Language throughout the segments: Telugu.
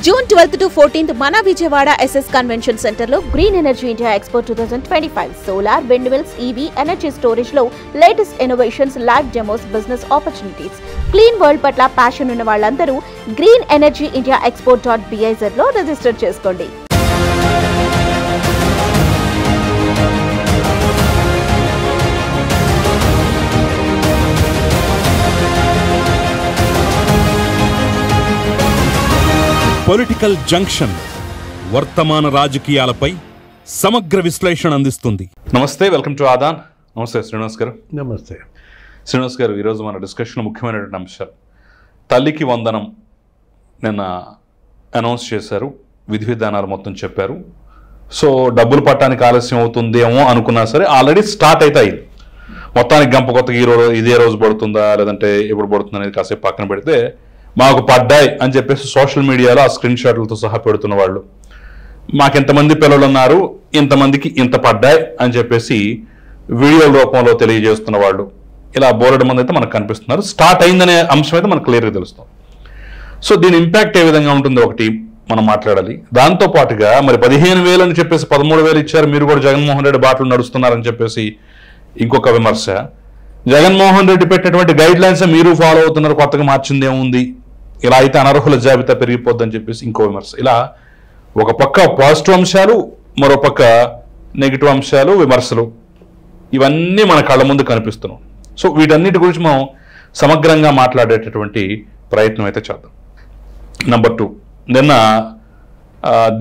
జూన్ 12th to 14th మన విజయవాడ ఎస్ఎస్ కన్వెన్షన్ సెంటర్ లో green energy India expo 2025 solar, wind mills, EV, energy storage లో latest innovations, live demos, business opportunities. Clean world పట్ల ప్యాషన్ ఉన్న వాళ్ళందరూ గ్రీన్ ఎనర్జీ ఇండియా expo.biz లో రిజిస్టర్ చేసుకోండి. పొలిటికల్ జంక్షన్ వర్తమాన రాజకీయాలపై సమగ్ర విశ్లేషణ అందిస్తుంది. నమస్తే, వెల్కమ్ టు ఆదాన్. నమస్తే శ్రీనివాస్ గారు. నమస్తే శ్రీనివాస్ గారు, ఈరోజు మన డిస్కషన్ ముఖ్యమైనటువంటి అంశాలు. తల్లికి వందనం నిన్న అనౌన్స్ చేశారు, విధి విధానాలు మొత్తం చెప్పారు. సో డబ్బులు పట్టడానికి ఆలస్యం అవుతుందేమో అనుకున్నా సరే ఆల్రెడీ స్టార్ట్ అవుతాయి. మొత్తానికి గంప కొత్తగా ఇదే రోజు పడుతుందా లేదంటే ఎప్పుడు పడుతుంది అనేది కాసేపు పక్కన పెడితే మాకు పడ్డాయి అని చెప్పేసి సోషల్ మీడియాలో ఆ స్క్రీన్ షాట్లతో సహా పెడుతున్న వాళ్ళు, మాకెంతమంది పిల్లలు ఉన్నారు, ఇంతమందికి ఇంత పడ్డాయి అని చెప్పేసి వీడియోల రూపంలో తెలియజేస్తున్న వాళ్ళు, ఇలా బోలెడు మంది అయితే మనకు కనిపిస్తున్నారు. స్టార్ట్ అయిందనే అంశం అయితే మనకు క్లియర్గా తెలుస్తుంది. సో దీని ఇంపాక్ట్ ఏ విధంగా ఉంటుంది ఒకటి మనం మాట్లాడాలి. దాంతో పాటుగా మరి 15,000 అని చెప్పేసి 13,000 ఇచ్చారు, మీరు కూడా జగన్మోహన్ రెడ్డి బాటలు నడుస్తున్నారని చెప్పేసి ఇంకొక విమర్శ. జగన్మోహన్ రెడ్డి పెట్టినటువంటి గైడ్ లైన్స్ మీరు ఫాలో అవుతున్నారు, కొత్తగా మార్చింది ఏముంది, ఇలా అయితే అనర్హుల జాబితా పెరిగిపోద్దని చెప్పేసి ఇంకో విమర్శ. ఇలా ఒక పక్క పాజిటివ్ అంశాలు, మరో పక్క నెగిటివ్ అంశాలు, విమర్శలు, ఇవన్నీ మన కళ్ళ ముందు కనిపిస్తున్నాం. సో వీటన్నిటి గురించి మనం సమగ్రంగా మాట్లాడేటటువంటి ప్రయత్నం అయితే చేద్దాం. నెంబర్ 2, నిన్న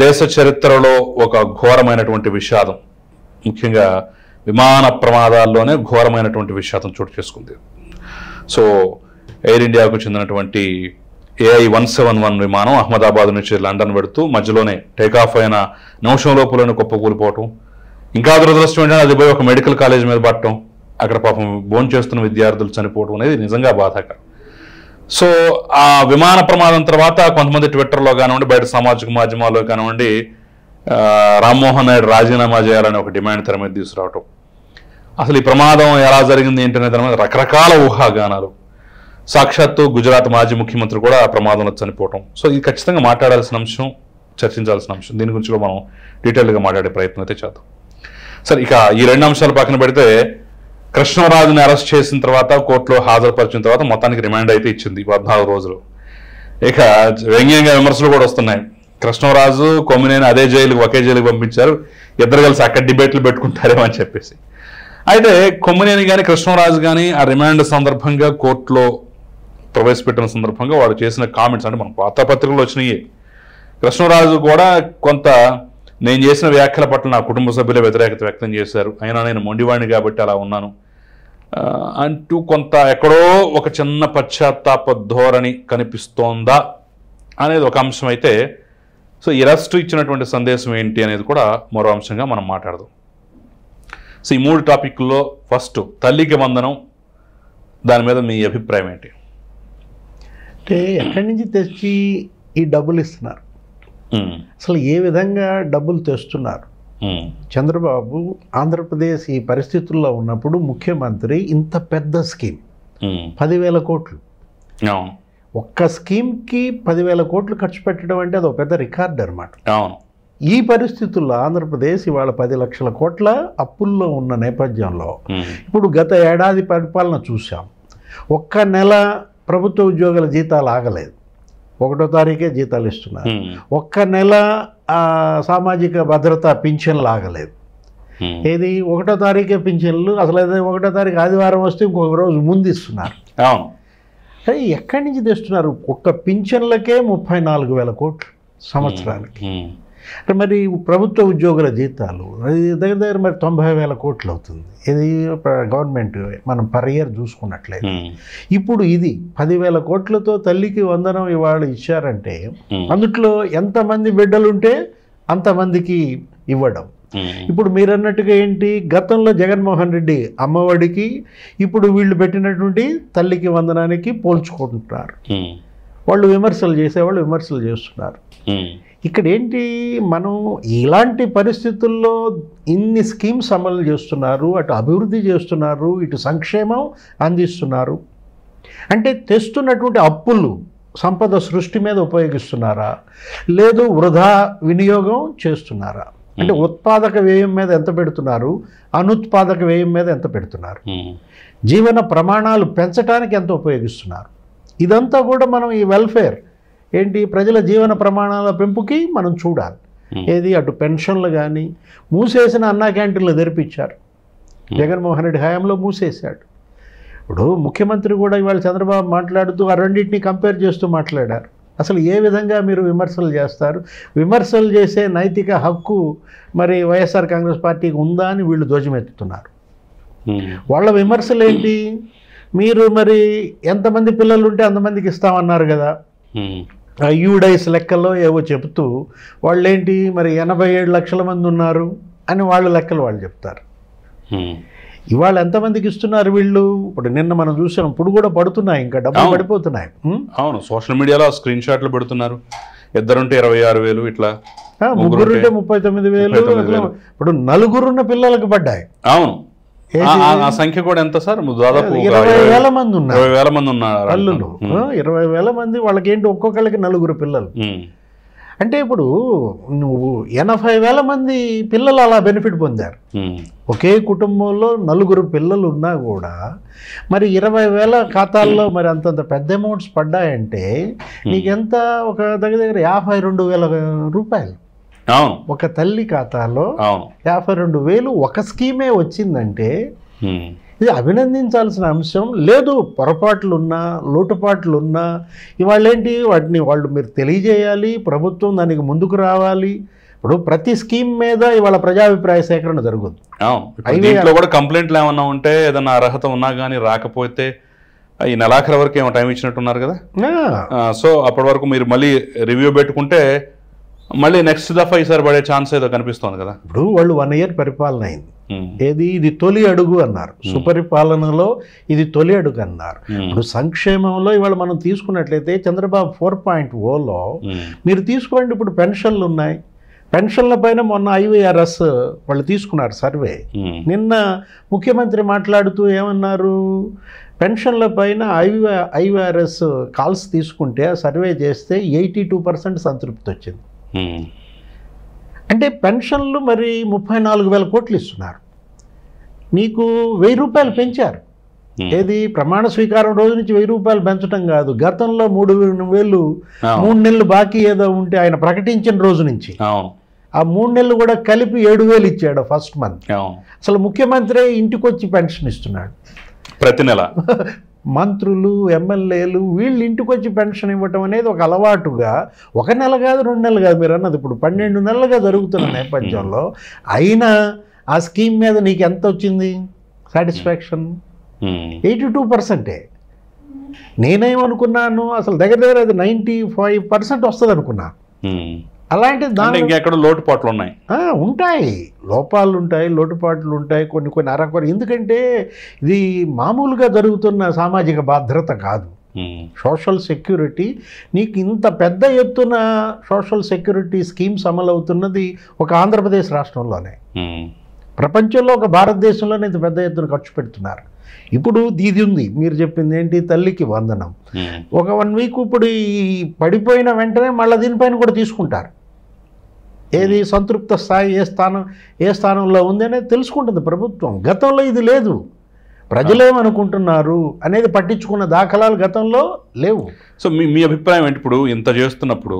దేశ చరిత్రలో ఒక ఘోరమైనటువంటి విషాదం, ముఖ్యంగా విమాన ప్రమాదాల్లోనే ఘోరమైనటువంటి విషాదం చోటు చేసుకుంది. సో ఎయిర్ ఇండియాకు చెందినటువంటి AI-171 విమానం అహ్మదాబాద్ నుంచి లండన్ పెడుతూ మధ్యలోనే టేకాఫ్ అయిన నిమిషం లోపులోనే కుప్పకూలిపోవటం, ఇంకా దురదృష్టం ఏంటంటే అది పోయి ఒక మెడికల్ కాలేజ్ మీద పట్టడం, అక్కడ పాపం భోజనం చేస్తున్న విద్యార్థులు చనిపోవడం అనేది నిజంగా బాధాకరం. సో ఆ విమాన ప్రమాదం తర్వాత కొంతమంది ట్విట్టర్లో కానివ్వండి, బయట సామాజిక మాధ్యమాల్లో కానివ్వండి, రామ్మోహన్ నాయుడు రాజీనామా చేయాలని ఒక డిమాండ్ తెర మీద తీసుకురావటం, అసలు ఈ ప్రమాదం ఎలా జరిగింది ఏంటనే దాని మీద రకరకాల ఊహాగానాలు, సాక్షాత్తు గుజరాత్ మాజీ ముఖ్యమంత్రి కూడా ఆ ప్రమాదంలో చనిపోవటం. సో ఇది ఖచ్చితంగా మాట్లాడాల్సిన అంశం, చర్చించాల్సిన అంశం. దీని గురించి కూడా మనం డీటెయిల్గా మాట్లాడే ప్రయత్నం అయితే చేద్దాం. సరే, ఇక ఈ 2 అంశాలు పక్కన పెడితే, కృష్ణరాజుని అరెస్ట్ చేసిన తర్వాత కోర్టులో హాజరుపరిచిన తర్వాత మొత్తానికి రిమాండ్ అయితే ఇచ్చింది 14 రోజులు. ఇక వ్యంగ్యంగా విమర్శలు కూడా వస్తున్నాయి. కృష్ణరాజు, కొమ్మినేని అదే జైలుకి, ఒకే జైలుకి పంపించారు, ఇద్దరు కలిసి అక్కడ డిబేట్లు పెట్టుకుంటారేమో అని చెప్పేసి. అయితే కొమ్మినేని కానీ కృష్ణరాజు కానీ ఆ రిమాండ్ సందర్భంగా కోర్టులో ప్రవేశపెట్టిన సందర్భంగా వాడు చేసిన కామెంట్స్, అంటే మన వార్తాపత్రికలు వచ్చినాయి. కృష్ణరాజు కూడా కొంత నేను చేసిన వ్యాఖ్యల పట్ల నా కుటుంబ సభ్యులే వ్యతిరేకత వ్యక్తం చేశారు, అయినా నేను మొండివాడిని కాబట్టి అలా ఉన్నాను అంటూ కొంత ఎక్కడో ఒక చిన్న పశ్చాత్తాప ధోరణి కనిపిస్తోందా అనేది ఒక అంశం అయితే. సో ఈ అరెస్టు ఇచ్చినటువంటి సందేశం ఏంటి అనేది కూడా మరో అంశంగా మనం మాట్లాడదాం. సో ఈ 3 టాపిక్ల్లో ఫస్ట్ తల్లికి వందనం, దాని మీద మీ అభిప్రాయం ఏంటి? అంటే ఎక్కడి నుంచి తెచ్చి ఈ డబ్బులు ఇస్తున్నారు, అసలు ఏ విధంగా డబ్బులు తెస్తున్నారు? చంద్రబాబు ఆంధ్రప్రదేశ్ ఈ పరిస్థితుల్లో ఉన్నప్పుడు ముఖ్యమంత్రి ఇంత పెద్ద స్కీమ్ 10,000 కోట్లు, ఒక్క స్కీమ్కి 10,000 కోట్లు ఖర్చు పెట్టడం అంటే అది ఒక పెద్ద రికార్డ్ అనమాట. ఈ పరిస్థితుల్లో ఆంధ్రప్రదేశ్ ఇవాళ 10 లక్షల కోట్ల అప్పుల్లో ఉన్న నేపథ్యంలో ఇప్పుడు గత ఏడాది పరిపాలన చూసాం. ఒక్క నెల ప్రభుత్వ ఉద్యోగుల జీతాలు ఆగలేదు, 1వ తారీఖే జీతాలు ఇస్తున్నారు. ఒక్క నెల సామాజిక భద్రత పింఛన్లు ఆగలేదు. ఏది 1వ తారీఖే పింఛన్లు, అసలు 1వ తారీఖు ఆదివారం వస్తే ఇంకొక రోజు ముందు ఇస్తున్నారు. ఎక్కడి నుంచి తెస్తున్నారు? ఒక్క పింఛన్లకే 34,000 కోట్లు సంవత్సరానికి. అంటే మరి ప్రభుత్వ ఉద్యోగుల జీతాలు అది దగ్గర మరి 90,000 కోట్లు అవుతుంది. ఇది గవర్నమెంట్ మనం పర్ ఇయర్ చూసుకున్నట్లయితే. ఇప్పుడు ఇది 10,000 కోట్లతో తల్లికి వందనం ఇవాళ ఇచ్చారంటే అందుట్లో ఎంతమంది బిడ్డలుంటే అంతమందికి ఇవ్వడం. ఇప్పుడు మీరు అన్నట్టుగా ఏంటి, గతంలో జగన్మోహన్ రెడ్డి అమ్మఒడికి ఇప్పుడు వీళ్ళు పెట్టినటువంటి తల్లికి వందనానికి పోల్చుకుంటున్నారు. వాళ్ళు విమర్శలు చేసేవాళ్ళు విమర్శలు చేస్తున్నారు. ఇక్కడ ఏంటి, మనం ఇలాంటి పరిస్థితుల్లో ఇన్ని స్కీమ్స్ అమలు చేస్తున్నారు, అటు అభివృద్ధి చేస్తున్నారు, ఇటు సంక్షేమం అందిస్తున్నారు. అంటే తెస్తున్నటువంటి అప్పులు సంపద సృష్టి మీద ఉపయోగిస్తున్నారా, లేదు వృధా వినియోగం చేస్తున్నారా? అంటే ఉత్పాదక వ్యయం మీద ఎంత పెడుతున్నారు, అనుత్పాదక వ్యయం మీద ఎంత పెడుతున్నారు, జీవన ప్రమాణాలు పెంచడానికి ఎంత ఉపయోగిస్తున్నారు? ఇదంతా కూడా మనం ఈ వెల్ఫేర్ ఏంటి, ప్రజల జీవన ప్రమాణాల పెంపుకి మనం చూడాలి. ఏది అటు పెన్షన్లు కానీ, మూసేసిన అన్నా క్యాంటీన్లు తెరిపించారు, జగన్మోహన్ రెడ్డి హయాంలో మూసేశాడు. ఇప్పుడు ముఖ్యమంత్రి కూడా ఇవాళ చంద్రబాబు మాట్లాడుతూ ఆ రెండింటిని కంపేర్ చేస్తూ మాట్లాడారు. అసలు ఏ విధంగా మీరు విమర్శలు చేస్తారు? విమర్శలు చేసే నైతిక హక్కు మరి వైఎస్ఆర్ కాంగ్రెస్ పార్టీకి ఉందా అని వీళ్ళు ధ్వజమెత్తుతున్నారు. వాళ్ళ విమర్శలు ఏంటి, మీరు మరి ఎంతమంది పిల్లలు ఉంటే అంతమందికి ఇస్తామన్నారు కదా, యూడైస్ లెక్కల్లో ఏవో చెబుతూ వాళ్ళేంటి మరి 87 లక్షల మంది ఉన్నారు అని వాళ్ళ లెక్కలు వాళ్ళు చెప్తారు. ఇవాళ ఎంతమందికి ఇస్తున్నారు వీళ్ళు? ఇప్పుడు నిన్న మనం చూసాం, ఇప్పుడు కూడా పడుతున్నాయి, ఇంకా డబ్బులు పడిపోతున్నాయి. అవును, సోషల్ మీడియాలో స్క్రీన్ షాట్లు పెడుతున్నారు. ఇద్దరుంటే 26,000, ఇట్లా ముగ్గురుంటే 39,000. ఇప్పుడు నలుగురున్న పిల్లలకు పడ్డాయి. అవును, ఆ సంఖ్య కూడా ఎంత సార్? దాదాపు 20,000 మంది ఉన్నారు, 20,000 మంది ఉన్నారు తల్లులు. 20,000 మంది, వాళ్ళకేంటి ఒక్కొక్కరికి 4 పిల్లలు. అంటే ఇప్పుడు నువ్వు 80,000 మంది పిల్లలు అలా బెనిఫిట్ పొందారు. ఒకే కుటుంబంలో 4 పిల్లలు ఉన్నా కూడా మరి 20,000 ఖాతాల్లో మరి అంతంత పెద్ద అమౌంట్స్ పడ్డాయంటే నీకెంత, ఒక దగ్గర 52,000 రూపాయలు ఒక తల్లి ఖాతాలో 52,000 ఒక స్కీమే వచ్చిందంటే ఇది అభినందించాల్సిన అంశం. లేదు పొరపాట్లున్నా లోటుపాట్లున్నా ఇవాళేంటి వాటిని మీరు తెలియజేయాలి, ప్రభుత్వం దానికి ముందుకు రావాలి. ఇప్పుడు ప్రతి స్కీమ్ మీద ఇవాళ ప్రజాభిప్రాయ సేకరణ జరుగుతుంది. దీంట్లో కూడా కంప్లైంట్లు ఏమన్నా ఉంటే, ఏదన్నా అర్హత ఉన్నా కానీ రాకపోతే ఈ నెలాఖరు వరకు ఏమో టైం ఇచ్చినట్టున్నారు కదా. సో అప్పటి వరకు మీరు మళ్ళీ రివ్యూ పెట్టుకుంటే మళ్ళీ నెక్స్ట్ దఫా ఈసారి పడే ఛాన్స్ ఏదో కనిపిస్తుంది కదా. ఇప్పుడు వాళ్ళు 1 year పరిపాలన అయింది, ఏది ఇది తొలి అడుగు అన్నారు, సుపరిపాలనలో ఇది తొలి అడుగు అన్నారు. ఇప్పుడు సంక్షేమంలో ఇవాళ మనం తీసుకున్నట్లయితే చంద్రబాబు 4.0లో మీరు తీసుకోండి. ఇప్పుడు పెన్షన్లు ఉన్నాయి, పెన్షన్ల పైన మొన్న IVRS వాళ్ళు తీసుకున్నారు సర్వే. నిన్న ముఖ్యమంత్రి మాట్లాడుతూ ఏమన్నారు, పెన్షన్ల పైన IVRS కాల్స్ తీసుకుంటే సర్వే చేస్తే 82% సంతృప్తి వచ్చింది. అంటే పెన్షన్లు మరి 34,000 కోట్లు ఇస్తున్నారు, నీకు 1,000 రూపాయలు పెంచారు. ఏది ప్రమాణ స్వీకారం రోజు నుంచి 1,000 రూపాయలు పెంచడం కాదు, గతంలో 3,000 3 నెలలు బాకీ ఏదో ఉంటే ఆయన ప్రకటించిన రోజు నుంచి ఆ 3 నెలలు కూడా కలిపి 7,000 ఇచ్చాడు ఫస్ట్ మంత్. అసలు ముఖ్యమంత్రి ఇంటికి వచ్చి పెన్షన్ ఇస్తున్నాడు ప్రతి నెల. మంత్రులు ఎమ్మెల్యేలు వీళ్ళు ఇంటికి వచ్చి పెన్షన్ ఇవ్వటం అనేది ఒక అలవాటుగా 1 నెల కాదు 2 నెలలు కాదు మీరు అన్నది ఇప్పుడు 12 నెలలుగా జరుగుతున్న నేపథ్యంలో అయినా ఆ స్కీమ్ మీద నీకు ఎంత వచ్చింది సాటిస్ఫాక్షన్? 82%. నేనేమనుకున్నాను అసలు దగ్గర అది 95% వస్తుంది అనుకున్నాను. అలాంటి దాని ఇంకెక్కడ లోటుపాట్లు ఉన్నాయి, ఉంటాయి, లోపాలు ఉంటాయి, లోటుపాట్లు ఉంటాయి, కొన్ని అరకొర. ఎందుకంటే ఇది మామూలుగా జరుగుతున్న సామాజిక భద్రత కాదు, సోషల్ సెక్యూరిటీ. నీకు ఇంత పెద్ద ఎత్తున సోషల్ సెక్యూరిటీ స్కీమ్స్ అమలవుతున్నది ఒక ఆంధ్రప్రదేశ్ రాష్ట్రంలోనే, ప్రపంచంలో ఒక భారతదేశంలోనే ఇంత పెద్ద ఎత్తున ఖర్చు పెడుతున్నారు. ఇప్పుడు ఇది ఉంది మీరు చెప్పింది ఏంటి, తల్లికి వందనం. ఒక 1 వీక్ ఇప్పుడు ఈ పడిపోయిన వెంటనే మళ్ళీ దీనిపైన కూడా తీసుకుంటారు. ఏది సంతృప్త స్థాయి ఏ స్థానంలో ఉంది అనేది తెలుసుకుంటుంది ప్రభుత్వం. గతంలో ఇది లేదు, ప్రజలేమనుకుంటున్నారు అనేది పట్టించుకున్న దాఖలాలు గతంలో లేవు. సో మీ అభిప్రాయం ఏంటి? ఇప్పుడు ఇంత చేస్తున్నప్పుడు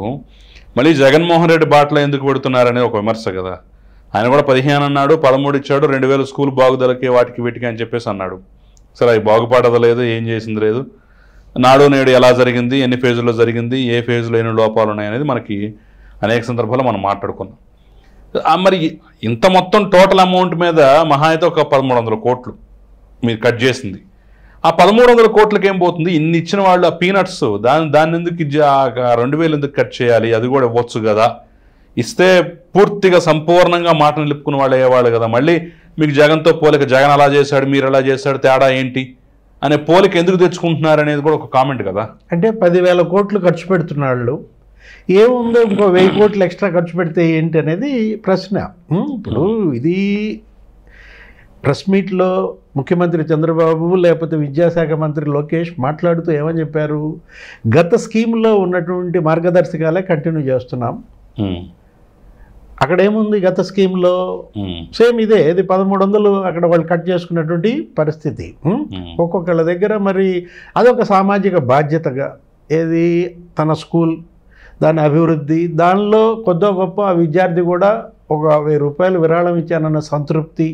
మళ్ళీ జగన్మోహన్ రెడ్డి బాటలో ఎందుకు పెడుతున్నారనే ఒక విమర్శ కదా. ఆయన కూడా 15 అన్నాడు, 13 ఇచ్చాడు, 2,000 స్కూల్ బాగుదలకి వాటికి వీటికి అని చెప్పేసి అన్నాడు. సరే అవి బాగుపడదలేదు, ఏం చేసింది లేదు. నాడు నేడు ఎలా జరిగింది, ఎన్ని ఫేజుల్లో జరిగింది, ఏ ఫేజ్లో ఎన్ని లోపాలు ఉన్నాయనేది మనకి అనేక సందర్భాల్లో మనం మాట్లాడుకున్నాం. మరి ఇంత మొత్తం టోటల్ అమౌంట్ మీద మహా అయితే ఒక 1,300 కోట్లు మీరు కట్ చేసింది. ఆ 1,300 కోట్లకి ఏం పోతుంది? ఇన్ని ఇచ్చిన వాళ్ళు ఆ పీనట్స్ దాన్ని ఎందుకు 2,000 ఎందుకు కట్ చేయాలి? అది కూడా ఇవ్వచ్చు కదా, ఇస్తే పూర్తిగా సంపూర్ణంగా మాట నిలుపుకున్న వాళ్ళు అయ్యేవాళ్ళు కదా. మళ్ళీ మీకు జగన్తో పోలిక, జగన్ అలా చేశాడు మీరు అలా చేశాడు తేడా ఏంటి అనే పోలిక ఎందుకు తెచ్చుకుంటున్నారు అనేది కూడా ఒక కామెంట్ కదా. అంటే 10,000 కోట్లు ఖర్చు పెడుతున్నాళ్ళు, ఏముందో ఇంకో 1,000 కోట్లు ఎక్స్ట్రా ఖర్చు పెడితే ఏంటి అనేది ప్రశ్న. ఇప్పుడు ఇది ప్రెస్ మీట్లో ముఖ్యమంత్రి చంద్రబాబు లేకపోతే విద్యాశాఖ మంత్రి లోకేష్ మాట్లాడుతూ ఏమని చెప్పారు, గత స్కీమ్లో ఉన్నటువంటి మార్గదర్శకాలే కంటిన్యూ చేస్తున్నాం. అక్కడ ఏముంది గత స్కీమ్లో? సేమ్ ఇదే, ఇది 1300 అక్కడ వాళ్ళు కట్ చేసుకున్నటువంటి పరిస్థితి. ఒక్కొక్కళ్ళ దగ్గర మరి అదొక సామాజిక బాధ్యతగా, ఏది తన స్కూల్ దాని అభివృద్ధి, దానిలో కొద్దో గొప్ప ఆ విద్యార్థి కూడా ఒక 1000 రూపాయలు విరాళం ఇచ్చానన్న సంతృప్తి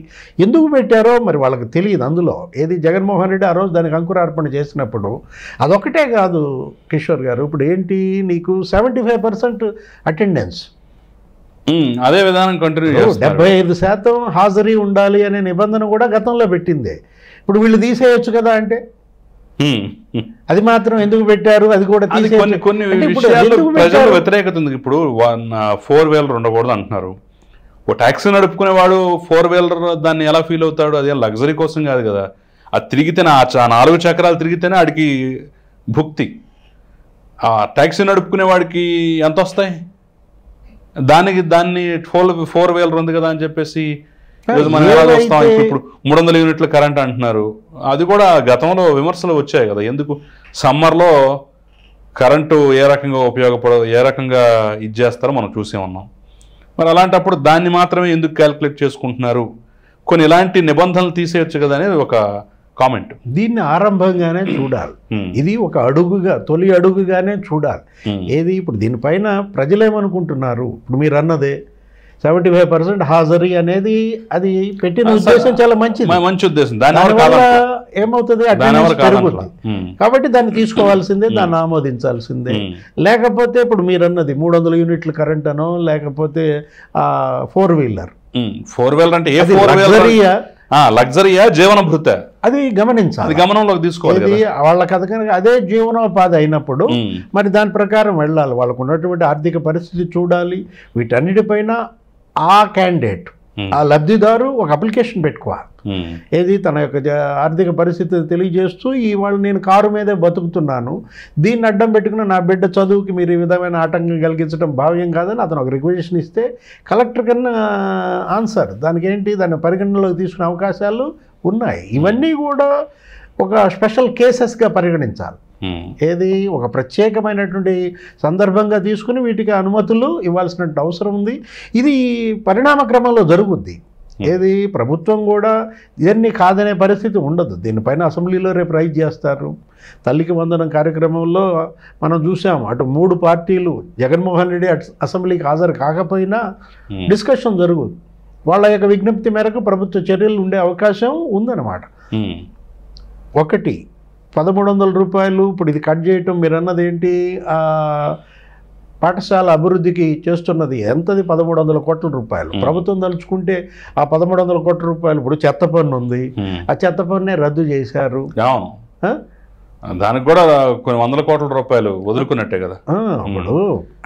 ఎందుకు పెట్టారో మరి వాళ్ళకి తెలియదు. అందులో ఏది జగన్మోహన్ రెడ్డి ఆ రోజు దానికి అంకురార్పణ చేసినప్పుడు అదొకటే కాదు కిషోర్ గారు, ఇప్పుడు ఏంటి నీకు 75% అటెండెన్స్, అదే విధానం కంటిన్యూ 75% హాజరీ ఉండాలి అనే నిబంధన కూడా గతంలో పెట్టిందే. ఇప్పుడు వీళ్ళు తీసేయచ్చు కదా అంటే అది మాత్రం ఎందుకు పెట్టారు? అది కూడా కొన్ని విషయాల్లో ప్రజలు వ్యతిరేకత ఉంది. ఇప్పుడు 4 వీలర్ ఉండకూడదు అంటున్నారు. ఓ ట్యాక్సీ నడుపుకునేవాడు 4 వీలర్ దాన్ని ఎలా ఫీల్ అవుతాడు? అదే లగ్జరీ కోసం కాదు కదా, అది తిరిగితేనే ఆ 4 చక్రాలు తిరిగితేనే ఆడికి భుక్తి. ఆ ట్యాక్సీ నడుపుకునేవాడికి ఎంత వస్తాయి? దాన్ని 4 వీలర్ ఉంది కదా అని చెప్పేసి మనం ఎలా చూస్తాం? ఇప్పుడు 300 యూనిట్ల కరెంట్ అంటున్నారు. అది కూడా గతంలో విమర్శలు వచ్చాయి కదా, ఎందుకు సమ్మర్లో కరెంటు ఏ రకంగా ఏ రకంగా ఇది చేస్తారో మనం చూసే ఉన్నాం. మరి అలాంటప్పుడు దాన్ని మాత్రమే ఎందుకు క్యాల్కులేట్ చేసుకుంటున్నారు? కొన్ని ఇలాంటి నిబంధనలు తీసేయచ్చు కదా అనేది ఒక కామెంట్. దీన్ని ఆరంభంగానే చూడాలి, ఇది ఒక అడుగుగా, తొలి అడుగుగానే చూడాలి. ఏది ఇప్పుడు దీనిపైన ప్రజలేమనుకుంటున్నారు? ఇప్పుడు మీరు అన్నదే 75% హాజరీ అనేది అది పెట్టిన ఉద్దేశం చాలా మంచి ఉద్దేశం. దానివల్ల ఏమవుతుంది, అటెండెన్స్ పెరుగుతుంది. కాబట్టి దాన్ని తీసుకోవాల్సిందే, దాన్ని ఆమోదించాల్సిందే. లేకపోతే ఇప్పుడు మీరు అన్నది 300 యూనిట్ల కరెంట్ అనో, లేకపోతే 4 వీలర్ అంటే ఏ 4 వీలర్ లగ్జరీయా జీవన భృత, అది గమనించాలి, గమనంలోకి తీసుకోవాలి. వాళ్ళకి అదే జీవనోపాధి అయినప్పుడు మరి దాని ప్రకారం వెళ్ళాలి. వాళ్ళకు ఉన్నటువంటి ఆర్థిక పరిస్థితి చూడాలి. వీటన్నిటిపైన ఆ క్యాండిడేట్, ఆ లబ్ధిదారు ఒక అప్లికేషన్ పెట్టుకోవాలి. ఏది తన యొక్క ఆర్థిక పరిస్థితిని తెలియజేస్తూ ఇవాళ నేను కారు మీదే బతుకుతున్నాను, దీన్ని అడ్డం పెట్టుకుని నా బిడ్డ చదువుకి మీరు ఈ విధమైన ఆటంకం కలిగించడం భావ్యం కాదని అతను ఒక రిక్వెషన్ ఇస్తే కలెక్టర్ కన్నా ఆన్సర్ దానికి ఏంటి, దాన్ని పరిగణనలోకి తీసుకునే అవకాశాలు ఉన్నాయి. ఇవన్నీ కూడా ఒక స్పెషల్ కేసెస్గా పరిగణించాలి. ఏది ఒక ప్రత్యేకమైనటువంటి సందర్భంగా తీసుకుని వీటికి అనుమతులు ఇవ్వాల్సిన అవసరం ఉంది. ఇది పరిణామ క్రమంలో జరుగుద్ది. ఏది ప్రభుత్వం కూడా ఇవన్నీ కాదనే పరిస్థితి ఉండదు. దీనిపైన అసెంబ్లీలో రేపు రైజ్ చేస్తారు. తల్లికి వందనం కార్యక్రమంలో మనం చూసాము, అటు 3 పార్టీలు జగన్మోహన్ రెడ్డి అసెంబ్లీకి హాజరు కాకపోయినా డిస్కషన్ జరుగుతుంది. వాళ్ళ యొక్క విజ్ఞప్తి మేరకు ప్రభుత్వ చర్యలు ఉండే అవకాశం ఉందన్నమాట. ఒకటి 1300 రూపాయలు ఇప్పుడు ఇది కట్ చేయటం, మీరు అన్నది ఏంటి, పాఠశాల అభివృద్ధికి చేస్తున్నది ఎంతది 1300 కోట్ల రూపాయలు. ప్రభుత్వం తలుచుకుంటే ఆ 1300 కోట్ల రూపాయలు, ఇప్పుడు చెత్త పన్ను ఉంది, ఆ చెత్త పన్నే రద్దు చేశారు. దానికి కూడా కొన్ని 100 కోట్ల రూపాయలు వదులుకున్నట్టే కదా. ఇప్పుడు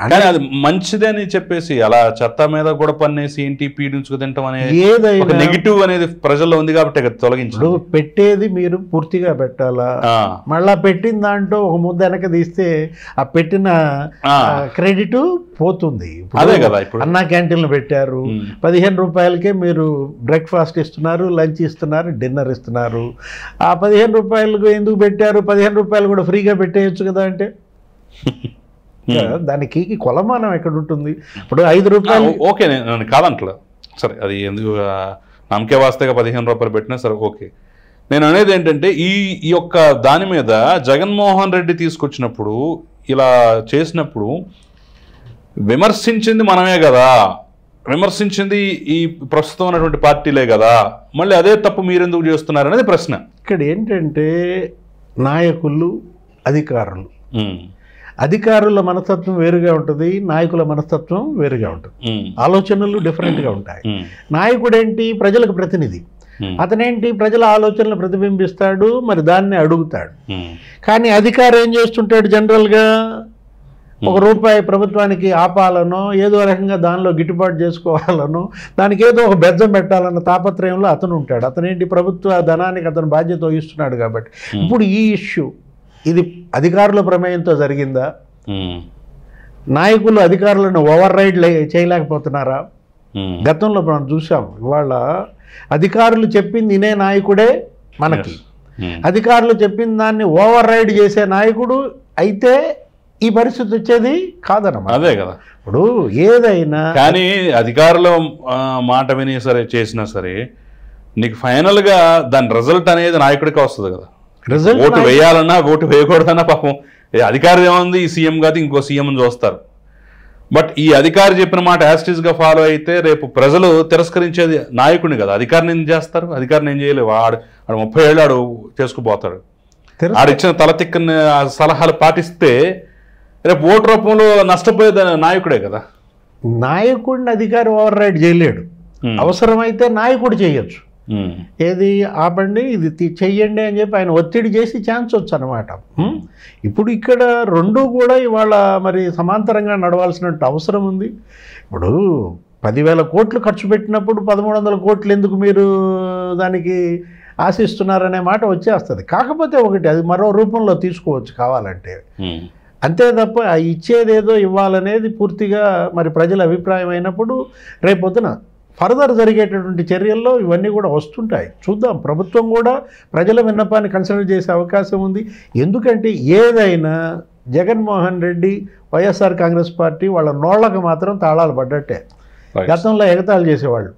కానీ అది మంచిదే అని చెప్పేసి అలా చెత్త మీద కూడా పన్నేసి ఏంటి పీడించుకు తింటాం అనేది ఏదైనా నెగిటివ్ అనేది ప్రజల్లో ఉంది కాబట్టి తొలగించు. పెట్టేది మీరు పూర్తిగా పెట్టాలా, మళ్ళా పెట్టిన దాంట్లో ఒక ముద్ద వెనక తీస్తే ఆ పెట్టిన క్రెడిట్ పోతుంది. అదే కదా, ఇప్పుడు అన్నా క్యాంటీన్లు పెట్టారు, 15 రూపాయలకే మీరు బ్రేక్ఫాస్ట్ ఇస్తున్నారు, లంచ్ ఇస్తున్నారు, డిన్నర్ ఇస్తున్నారు. ఆ 15 రూపాయలకు ఎందుకు పెట్టారు? 15 రూపాయలు కూడా ఫ్రీగా పెట్టేయచ్చు కదా. అంటే దానికి కొలమానం ఎక్కడ ఉంటుంది? ఇప్పుడు 5 రూపాయలు ఓకే, నేను కాదంటలే, సరే అది ఎందుకు నమ్మకే వాస్తేగా 15 రూపాయలు పెట్టినా సరే ఓకే. నేను అనేది ఏంటంటే ఈ యొక్క దాని మీద జగన్మోహన్ రెడ్డి తీసుకొచ్చినప్పుడు, ఇలా చేసినప్పుడు విమర్శించింది మనమే కదా, విమర్శించింది ఈ ప్రస్తుతం ఉన్నటువంటి పార్టీలే కదా, మళ్ళీ అదే తప్పు మీరెందుకు చేస్తున్నారు అనేది ప్రశ్న. ఇక్కడ ఏంటంటే నాయకులు, అధికారుల మనస్తత్వం వేరుగా ఉంటుంది, నాయకుల మనస్తత్వం వేరుగా ఉంటుంది, ఆలోచనలు డిఫరెంట్గా ఉంటాయి. నాయకుడు ఏంటి, ప్రజలకు ప్రతినిధి, అతనేంటి ప్రజల ఆలోచనలు ప్రతిబింబిస్తాడు, మరి దాన్ని అడుగుతాడు. కానీ అధికారి ఏం చేస్తుంటాడు, జనరల్గా ₹1 ప్రభుత్వానికి ఆపాలనో, ఏదో రకంగా దానిలో గిట్టుబాటు చేసుకోవాలనో, దానికి ఏదో ఒక బెజ్జం పెట్టాలన్న తాపత్రయంలో అతను ఉంటాడు. అతనేంటి ప్రభుత్వ ధనానికి అతను బాధ్యత వహిస్తున్నాడు. కాబట్టి ఇప్పుడు ఈ ఇష్యూ ఇది అధికారుల ప్రమేయంతో జరిగిందా, నాయకులు అధికారులను ఓవర్ రైడ్ చేయలేకపోతున్నారా? గతంలో మనం చూసాం, ఇవాళ అధికారులు చెప్పింది వినే నాయకుడే మనకి. అధికారులు చెప్పిన దాన్ని ఓవర్ రైడ్ చేసే నాయకుడు అయితే ఈ పరిస్థితి వచ్చేది కాదన్నమాట. అదే కదా. ఇప్పుడు ఏదైనా కానీ అధికారుల మాట విని సరే చేసినా సరే నీకు ఫైనల్గా దాని రిజల్ట్ అనేది నాయకుడికి వస్తుంది కదా. ఓటు వేయాలన్నా ఓటు వేయకూడదన్నా పాపం అధికారి ఏముంది, ఈ సీఎం కాదు ఇంకో సీఎంని చూస్తారు. బట్ ఈ అధికారి చెప్పిన మాట యాస్టిస్గా ఫాలో అయితే రేపు ప్రజలు తిరస్కరించేది నాయకుడిని కదా. అధికారిని ఏం చేస్తారు? అధికారిని ఏం చేయలేవు. ఆడు 30 ఏళ్ళు ఆడు చేసుకుపోతాడు. ఆడిచ్చిన తలతిక్కని సలహాలు పాటిస్తే రేపు ఓటు రూపంలో నష్టపోయేది నాయకుడే కదా. నాయకుడిని అధికారి ఓవర్ రైడ్ చేయలేడు. అవసరమైతే నాయకుడు చేయొచ్చు. ఏది ఆపండి, ఇది చెయ్యండి అని చెప్పి ఆయన ఒత్తిడి చేసి ఛాన్స్ వచ్చు అనమాట. ఇప్పుడు ఇక్కడ రెండు కూడా ఇవాళ మరి సమాంతరంగా నడవాల్సినట్టు అవసరం ఉంది. ఇప్పుడు 10,000 కోట్లు ఖర్చు పెట్టినప్పుడు 1,300 కోట్లు ఎందుకు మీరు దానికి ఆశిస్తున్నారనే మాట వచ్చేస్తుంది. కాకపోతే ఒకటి, అది మరో రూపంలో తీసుకోవచ్చు కావాలంటే, అంతే తప్ప ఇచ్చేదేదో ఇవ్వాలనేది పూర్తిగా మరి ప్రజల అభిప్రాయం అయినప్పుడు రేపొద్దున ఫర్దర్ జరిగేటటువంటి చర్యల్లో ఇవన్నీ కూడా వస్తుంటాయి. చూద్దాం. ప్రభుత్వం కూడా ప్రజల విన్నపాన్ని కన్సిడర్ చేసే అవకాశం ఉంది. ఎందుకంటే ఏదైనా జగన్మోహన్ రెడ్డి, వైఎస్ఆర్ కాంగ్రెస్ పార్టీ వాళ్ళ నోళ్లకు మాత్రం తాళాలు పడ్డట్టే. గతంలో ఎగతాళి చేసేవాళ్ళు,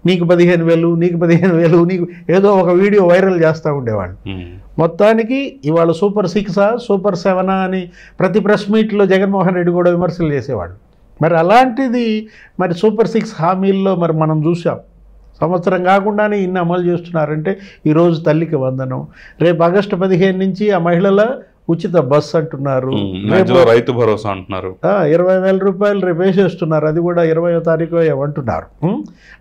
నీకు 15,000, నీకు 15,000, నీకు ఏదో ఒక వీడియో వైరల్ చేస్తూ ఉండేవాళ్ళు. మొత్తానికి ఇవాళ సూపర్ 6 సూపర్ 7 అని ప్రతి ప్రెస్ మీట్లో జగన్మోహన్ రెడ్డి కూడా విమర్శలు చేసేవాళ్ళు. మరి అలాంటిది మరి సూపర్ 6 హామీల్లో మరి మనం చూసాం. సంవత్సరం కాకుండానే ఇన్ని అమలు చేస్తున్నారంటే ఈరోజు తల్లికి వందనం, రేపు ఆగస్టు 15 నుంచి ఆ మహిళల ఉచిత బస్సు అంటున్నారు, రైతు భరోసా అంటున్నారు, 20,000 రూపాయలు రేపు వేసేస్తున్నారు, అది కూడా 20వ తారీఖు ఏమంటున్నారు.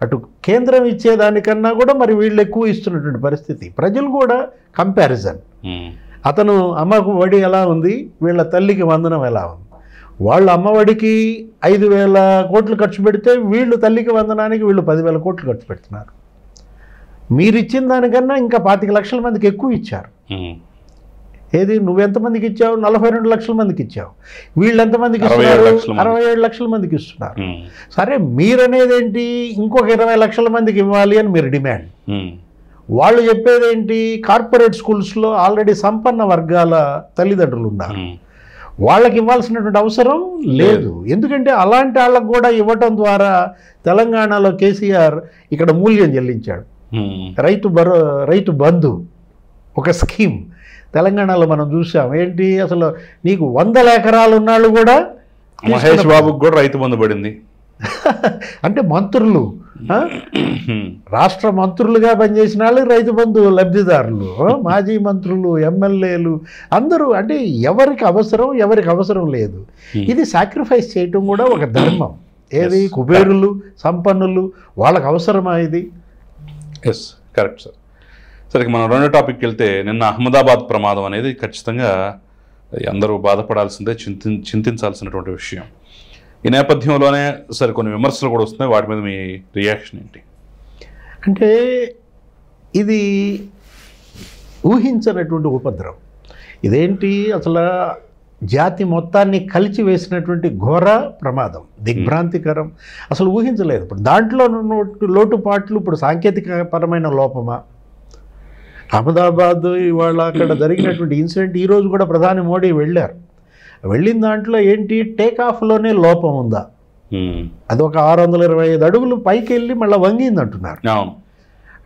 అటు కేంద్రం ఇచ్చేదానికన్నా కూడా మరి వీళ్ళు ఎక్కువ ఇస్తున్నటువంటి పరిస్థితి. ప్రజలు కూడా కంపారిజన్, అతను అమ్మకు వడి ఎలా ఉంది, వీళ్ళ తల్లికి వందనం ఎలా ఉంది. వాళ్ళు అమ్మఒడికి 5,000 కోట్లు ఖర్చు పెడితే వీళ్ళు తల్లికి వందనానికి వీళ్ళు 10,000 కోట్లు ఖర్చు పెడుతున్నారు. మీరు ఇచ్చిన దానికన్నా ఇంకా 25 లక్షల మందికి ఎక్కువ ఇచ్చారు. ఏది నువ్వెంతమందికి ఇచ్చావు? 42 లక్షల మందికి ఇచ్చావు. వీళ్ళు ఎంతమందికి ఇస్తున్నారు? 67 లక్షల మందికి ఇస్తున్నారు. సరే, మీరనేదేంటి ఇంకొక 20 లక్షల మందికి ఇవ్వాలి అని మీరు డిమాండ్. వాళ్ళు చెప్పేదేంటి? కార్పొరేట్ స్కూల్స్లో ఆల్రెడీ సంపన్న వర్గాల తల్లిదండ్రులు ఉన్నారు, వాళ్ళకి ఇవ్వాల్సినటువంటి అవసరం లేదు. ఎందుకంటే అలాంటి వాళ్ళకు కూడా ఇవ్వటం ద్వారా తెలంగాణలో కేసీఆర్ ఇక్కడ మూల్యం చెల్లించాడు. రైతు బంధు ఒక స్కీమ్ తెలంగాణలో మనం చూసాం. ఏంటి అసలు, నీకు 100 ఎకరాలు ఉన్నాళ్ళు కూడా, మహేష్ బాబుకి కూడా రైతు బంధు పడింది. అంటే మంత్రులు, రాష్ట్ర మంత్రులుగా పనిచేసిన వాళ్ళు రైతు బంధు లబ్ధిదారులు, మాజీ మంత్రులు, ఎమ్మెల్యేలు అందరూ. అంటే ఎవరికి అవసరం లేదు. ఇది సాక్రిఫైస్ చేయటం కూడా ఒక ధర్మం. ఏది కుబేరులు, సంపన్నులు, వాళ్ళకి అవసరమా ఇది? Yes, correct sir. సరే, మనం రెండో టాపిక్కి వెళ్తే, నిన్న అహ్మదాబాద్ ప్రమాదం అనేది ఖచ్చితంగా అందరూ బాధపడాల్సిందే, చింతించాల్సినటువంటి విషయం. ఈ నేపథ్యంలోనే సరే కొన్ని విమర్శలు కూడా వస్తున్నాయి, వాటి మీద మీ రియాక్షన్ ఏంటి? అంటే ఇది ఊహించినటువంటి ఉపద్రవం. ఇదేంటి అసలు జాతి మొత్తాన్ని కలిచి వేసినటువంటి ఘోర ప్రమాదం, దిగ్భ్రాంతికరం, అసలు ఊహించలేదు. ఇప్పుడు దాంట్లో లోటుపాట్లు ఇప్పుడు సాంకేతికపరమైన లోపమా? అహ్మదాబాద్ ఇవాళ అక్కడ జరిగినటువంటి ఇన్సిడెంట్, ఈరోజు కూడా ప్రధాని మోడీ వెళ్ళారు. వెళ్ళిన దాంట్లో ఏంటి, టేక్ ఆఫ్లోనే లోపం ఉందా? అది ఒక 625 అడుగులు పైకి వెళ్ళి మళ్ళీ వంగింది అంటున్నారు.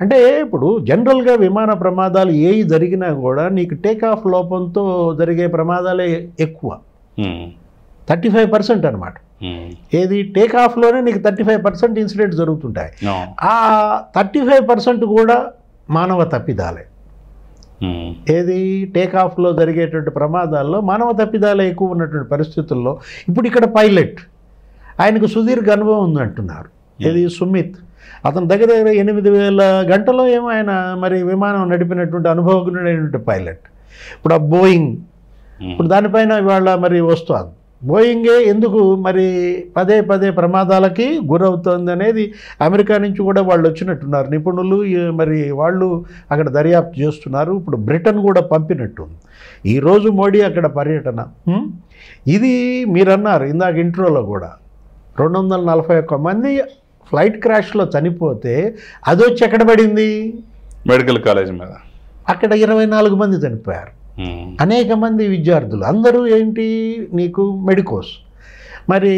అంటే ఇప్పుడు జనరల్గా విమాన ప్రమాదాలు ఏవి జరిగినా కూడా నీకు టేక్ ఆఫ్ లోపంతో జరిగే ప్రమాదాలే ఎక్కువ, 35% అనమాట. ఏది టేక్ ఆఫ్లోనే నీకు 35% ఇన్సిడెంట్ జరుగుతుంటాయి. ఆ 35% కూడా మానవ తప్పిదాలే. ఏది టేక్ ఆఫ్లో జరిగేటువంటి ప్రమాదాల్లో మానవ తప్పిదాలే ఎక్కువ ఉన్నటువంటి పరిస్థితుల్లో ఇప్పుడు ఇక్కడ పైలట్, ఆయనకు సుదీర్ఘ అనుభవం ఉందంటున్నారు. ఏది సుమిత్, అతను దగ్గర 8,000 గంటలో ఏమో ఆయన మరి విమానం నడిపినటువంటి అనుభవజ్ఞుడైనటువంటి పైలట్. ఇప్పుడు ఆ బోయింగ్, ఇప్పుడు దానిపైన ఇవాళ మరి వస్తుంది. బోయింగే ఎందుకు మరి పదే ప్రమాదాలకి గురవుతోంది అనేది అమెరికా నుంచి కూడా వాళ్ళు వచ్చినట్టున్నారు నిపుణులు. మరి వాళ్ళు అక్కడ దర్యాప్తు చేస్తున్నారు. ఇప్పుడు బ్రిటన్ కూడా పంపినట్టుంది. ఈరోజు మోడీ అక్కడ పర్యటన. ఇది మీరన్నారు ఇందాక ఇంట్రోలో కూడా, 241 మంది ఫ్లైట్ క్రాష్లో చనిపోతే అది వచ్చి ఎక్కడ పడింది? మెడికల్ కాలేజ్ మీద. అక్కడ 24 మంది చనిపోయారు. అనేక మంది విద్యార్థులు, అందరూ ఏంటి నీకు మెడికోస్. మరి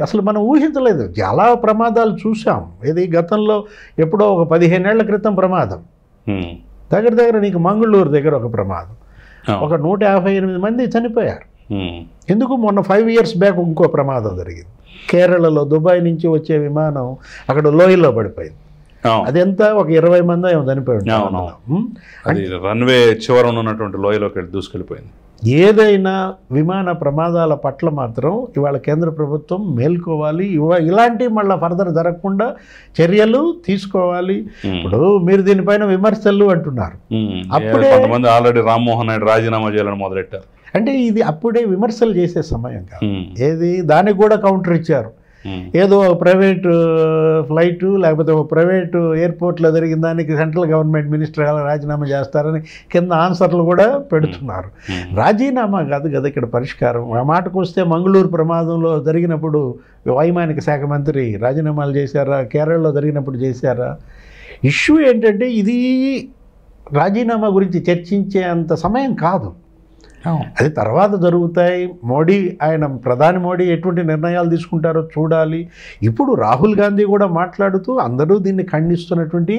అసలు మనం ఊహించలేదు, చాలా ప్రమాదాలు చూసాం. ఇది గతంలో ఎప్పుడో ఒక 15 ఏళ్ల క్రితం ప్రమాదం, దగ్గర నీకు మంగళూరు దగ్గర ఒక ప్రమాదం, ఒక 158 మంది చనిపోయారు. ఎందుకు మొన్న 5 years బ్యాక్ ఇంకో ప్రమాదం జరిగింది కేరళలో. దుబాయ్ నుంచి వచ్చే విమానం అక్కడ లోయలో పడిపోయింది. అదెంత ఒక 20 మంది ఏమో చనిపోయింది. రన్వే చివరన ఉన్నటువంటి లోయలోకి దూసుకెళ్ళిపోయింది. ఏదైనా విమాన ప్రమాదాల పట్ల మాత్రం ఇవాళ కేంద్ర ప్రభుత్వం మేల్కోవాలి. ఇలాంటి మళ్ళీ ఫర్దర్ జరగకుండా చర్యలు తీసుకోవాలి. ఇప్పుడు మీరు దీనిపైన విమర్శలు అంటున్నారు, అప్పుడే కొంతమంది ఆల్రెడీ రామ్మోహన్ నాయుడు రాజీనామా చేయాలని మొదలెట్టారు. అంటే ఇది అప్పుడే విమర్శలు చేసే సమయం కాదు. ఏది దానికి కూడా కౌంటర్ ఇచ్చారు. ఏదో ప్రైవేట్ ఫ్లైట్ లేకపోతే ఒక ప్రైవేటు ఎయిర్పోర్ట్లో జరిగిన దానికి సెంట్రల్ గవర్నమెంట్ మినిస్టర్ ఎలా రాజీనామా చేస్తారని కింద ఆన్సర్లు కూడా పెడుతున్నారు. రాజీనామా కాదు కదా ఇక్కడ పరిష్కారం. ఆ మాటకు వస్తే మంగళూరు ప్రమాదంలో జరిగినప్పుడు వైమానిక శాఖ మంత్రి రాజీనామాలు చేశారా? కేరళలో జరిగినప్పుడు చేశారా? ఇష్యూ ఏంటంటే ఇది రాజీనామా గురించి చర్చించే అంత సమయం కాదు. అది తర్వాత జరుగుతాయి. ప్రధాని మోడీ ఎటువంటి నిర్ణయాలు తీసుకుంటారో చూడాలి. ఇప్పుడు రాహుల్ గాంధీ కూడా మాట్లాడుతూ అందరూ దీన్ని ఖండిస్తున్నటువంటి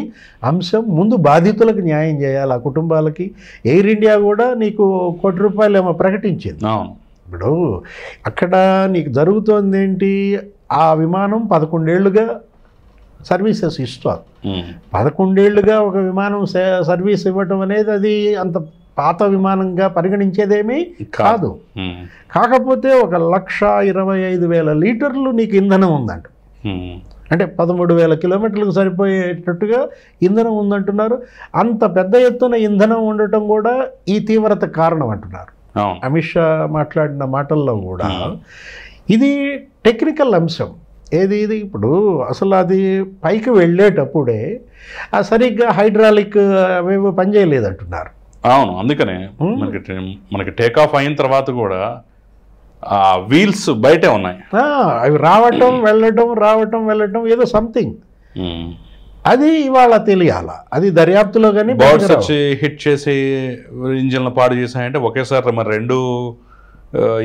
అంశం, ముందు బాధితులకు న్యాయం చేయాలి ఆ కుటుంబాలకి. ఎయిర్ ఇండియా కూడా నీకు ₹1 కోటి ఏమో ప్రకటించింది. ఇప్పుడు అక్కడ నీకు జరుగుతోంది ఏంటి, ఆ విమానం 11 ఏళ్లుగా సర్వీసెస్ ఇస్తారు. 11 ఏళ్లుగా ఒక విమానం సర్వీస్ ఇవ్వటం అనేది అది అంత పాత విమానంగా పరిగణించేదేమీ కాదు. కాకపోతే 1,25,000 లీటర్లు నీకు ఇంధనం ఉందంట. అంటే 13,000 కిలోమీటర్లకు సరిపోయేటట్టుగా ఇంధనం ఉందంటున్నారు. అంత పెద్ద ఎత్తున ఇంధనం ఉండటం కూడా ఈ తీవ్రత కారణం అంటున్నారు. అమిత్ షా మాట్లాడిన మాటల్లో కూడా ఇది టెక్నికల్ అంశం. ఇది ఇప్పుడు అసలు అది పైకి వెళ్ళేటప్పుడే సరిగ్గా హైడ్రాలిక్ అవేవో పనిచేయలేదంటున్నారు. అవును, అందుకనే మనకి టేక్ ఆఫ్ అయిన తర్వాత కూడా వీల్స్ బయటే ఉన్నాయి. అవి రావటం వెళ్ళటం ఏదో సంథింగ్ అది ఇవాళ తెలియాల. అది దర్యాప్తులో కానీ బర్డ్స్ వచ్చి హిట్ చేసి ఇంజిన్లు పాడు చేశాయంటే ఒకేసారి, మరి 2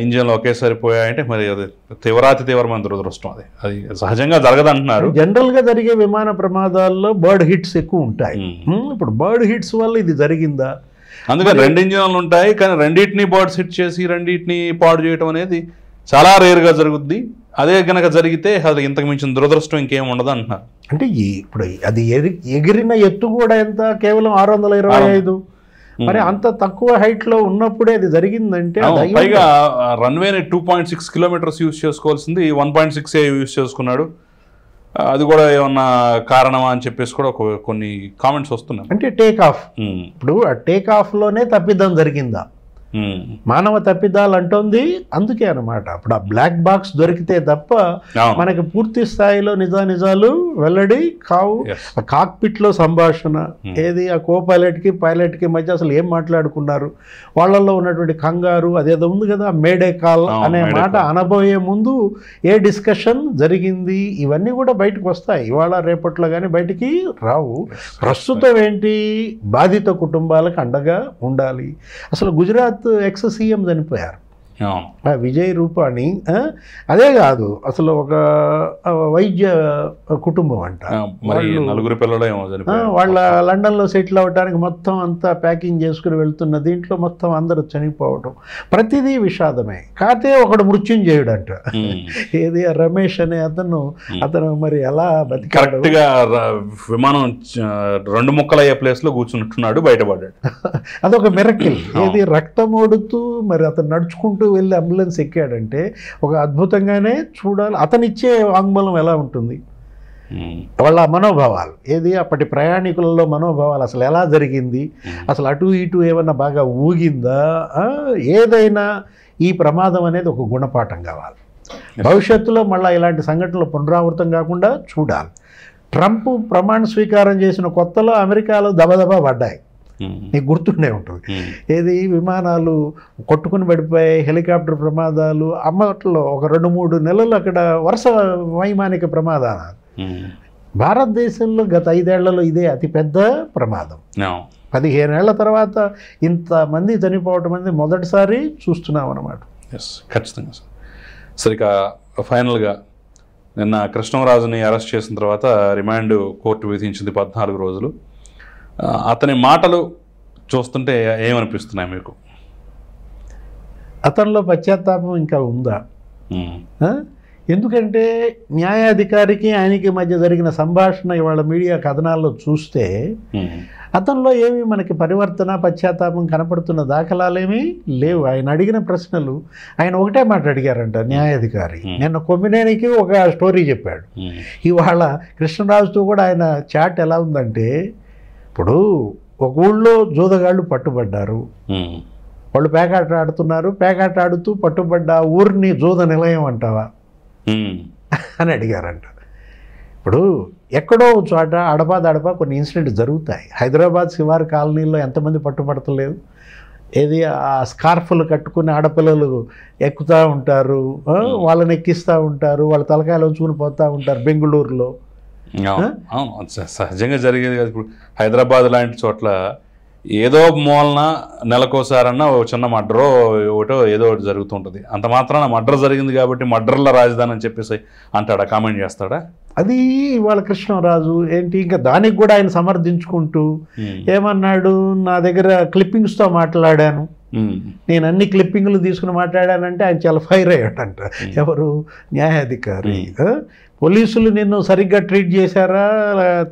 ఇంజిన్లు ఒకేసారి పోయాయంటే మరి అది తీవ్రమైన దురదృష్టం. అది సహజంగా జరగదంటున్నారు. జనరల్గా జరిగే విమాన ప్రమాదాల్లో బర్డ్ హిట్స్ ఎక్కువ ఉంటాయి. ఇప్పుడు బర్డ్ హిట్స్ వల్ల ఇది జరిగిందా? అందుకని 2 ఇంజిన్లు ఉంటాయి, కానీ రెండింటిని బర్డ్స్ హిట్ చేసి రెండింటిని పాడు చేయడం అనేది చాలా రేర్గా జరుగుద్ది. అదే కనుక జరిగితే అది ఇంతకు మించిన దురదృష్టం ఇంకేం ఉండదు అంటున్నారు. అంటే ఇప్పుడు అది ఎగిరిన ఎత్తు కూడా ఎంత, కేవలం 625. మరి అంత తక్కువ హైట్లో ఉన్నప్పుడే అది జరిగిందంటే, పైగా రన్వేని 2.6 kilometers యూజ్ చేసుకోవాల్సింది 1.6 యూజ్ చేసుకున్నాడు. అది కూడా ఏమన్నా కారణమా అని చెప్పేసి కూడా కొన్ని కామెంట్స్ వస్తున్నాయి. అంటే టేక్ ఆఫ్, ఇప్పుడు ఆ టేక్ ఆఫ్లోనే తప్పిదం జరిగిందా? మానవ తప్పిదాలు అంటోంది అందుకే అనమాట. అప్పుడు ఆ బ్లాక్ బాక్స్ దొరికితే తప్ప మనకి పూర్తి స్థాయిలో నిజాలు వెల్లడి కావు. ఆ కాక్పిట్లో సంభాషణ ఏది, ఆ పైలట్కి మధ్య అసలు ఏం మాట్లాడుకున్నారు, వాళ్ళల్లో ఉన్నటువంటి కంగారు అదేదో ఉంది కదా, మేడే కాల్ అనే మాట అనబోయే ముందు ఏ డిస్కషన్ జరిగింది, ఇవన్నీ కూడా బయటకు వస్తాయి. ఇవాళ రేపట్లో కానీ బయటికి రావు. ప్రస్తుతం ఏంటి, బాధిత కుటుంబాలకు అండగా ఉండాలి. అసలు గుజరాత్ ఎక్స్ సీఎం చనిపోయారు, విజయ్ రూపాణి. అదే కాదు, అసలు ఒక వైద్య కుటుంబం అంట, వాళ్ళ లండన్లో సెటిల్ అవ్వడానికి మొత్తం అంతా ప్యాకింగ్ చేసుకుని వెళ్తున్న దీంట్లో మొత్తం అందరూ చనిపోవడం, ప్రతిదీ విషాదమే. కాతే ఒకడు మృత్యుంజయుడు అంట, ఏది రమేష్ అనే అతను మరి ఎలా కరెక్ట్గా విమానం 2 ముక్కలయ్యే ప్లేస్లో కూర్చున్నట్టున్నాడు, బయటపడ్డాడు. అదొక మిరకిల్. ఏది రక్తం ఓడుతూ మరి అతను నడుచుకుంటూ వెళ్ళి అంబులెన్స్ ఎక్కాడంటే ఒక అద్భుతంగానే చూడాలి. అతనిచ్చే వాంగ్మూలం ఎలా ఉంటుంది, వాళ్ళ మనోభావాలు ఏది, అప్పటి ప్రయాణికులలో మనోభావాలు అసలు ఎలా జరిగింది, అసలు అటు ఇటు ఏమన్నా బాగా ఊగిందా, ఏదైనా ఈ ప్రమాదం అనేది ఒక గుణపాఠం కావాలి. భవిష్యత్తులో మళ్ళీ ఇలాంటి సంఘటనలు పునరావృతం కాకుండా చూడాలి. ట్రంప్ ప్రమాణ స్వీకారం చేసిన కొత్తలో అమెరికాలో దబదబా పడ్డాయి, నీకు గుర్తుండే ఉంటుంది. ఏది, విమానాలు కొట్టుకుని పడిపోయాయి, హెలికాప్టర్ ప్రమాదాలు, అమ్మట్లో ఒక 2-3 నెలలు అక్కడ వరుస వైమానిక ప్రమాదాలు. భారతదేశంలో గత 5 ఏళ్లలో ఇదే అతిపెద్ద ప్రమాదం. 15 ఏళ్ల తర్వాత ఇంతమంది చనిపోవటం అనేది మొదటిసారి చూస్తున్నాం అన్నమాట. ఎస్, ఖచ్చితంగా సార్. సరే, ఇక ఫైనల్గా నిన్న కృష్ణరాజుని అరెస్ట్ చేసిన తర్వాత రిమాండ్ కోర్టు విధించింది 14 రోజులు. అతని మాటలు చూస్తుంటే ఏమనిపిస్తున్నాయి మీకు? అతనిలో పశ్చాత్తాపం ఇంకా ఉందా? ఎందుకంటే న్యాయాధికారికి ఆయనకి మధ్య జరిగిన సంభాషణ ఇవాళ మీడియా కథనాల్లో చూస్తే అతనిలో ఏమీ మనకి పరివర్తన పశ్చాత్తాపం కనపడుతున్న దాఖలాలేమీ లేవు. ఆయన అడిగిన ప్రశ్నలు, ఆయన ఒకటే మాట అడిగారంట న్యాయాధికారి. నిన్న కొమ్మినేనికి ఒక స్టోరీ చెప్పాడు. ఇవాళ కృష్ణరాజుతో కూడా ఆయన చాట్ ఎలా ఉందంటే, ఇప్పుడు ఒక ఊళ్ళో జూదగాళ్ళు పట్టుబడ్డారు, వాళ్ళు పేకాట ఆడుతున్నారు, పేకాట ఆడుతూ పట్టుబడ్డ ఊరిని జూద నిలయం అంటావా అని అడిగారంట. ఇప్పుడు ఎక్కడో చోట అడపా కొన్ని ఇన్సిడెంట్స్ జరుగుతాయి. హైదరాబాద్ శివారు కాలనీలో ఎంతమంది పట్టుబడతలేదు? ఏది ఆ స్కార్ఫ్లు కట్టుకుని ఆడపిల్లలు ఎక్కుతూ ఉంటారు, వాళ్ళని ఎక్కిస్తూ ఉంటారు, వాళ్ళ తలకాయలు ఉంచుకుని పోతూ ఉంటారు బెంగళూరులో. సహజంగా జరిగేది కదా. ఇప్పుడు హైదరాబాద్ లాంటి చోట్ల ఏదో మూలన నెలకోసారన్నా ఓ చిన్న మర్డరో ఒకటో ఏదో ఒకటి జరుగుతుంటుంది. అంత మాత్రాన మర్డర్ జరిగింది కాబట్టి మర్డర్ల రాజధాని అని చెప్పేసి అంటాడా, కామెంట్ చేస్తాడా? అది ఇవాళ కృష్ణరాజు ఏంటి ఇంకా దానికి కూడా ఆయన సమర్థించుకుంటూ ఏమన్నాడు, నా దగ్గర క్లిప్పింగ్స్తో మాట్లాడాను, నేను అన్ని క్లిప్పింగ్లు తీసుకుని మాట్లాడానంటే ఆయన చాలా ఫైర్ అయ్యాడంట. ఎవరు? న్యాయాధికారి. పోలీసులు నిన్ను సరిగ్గా ట్రీట్ చేశారా,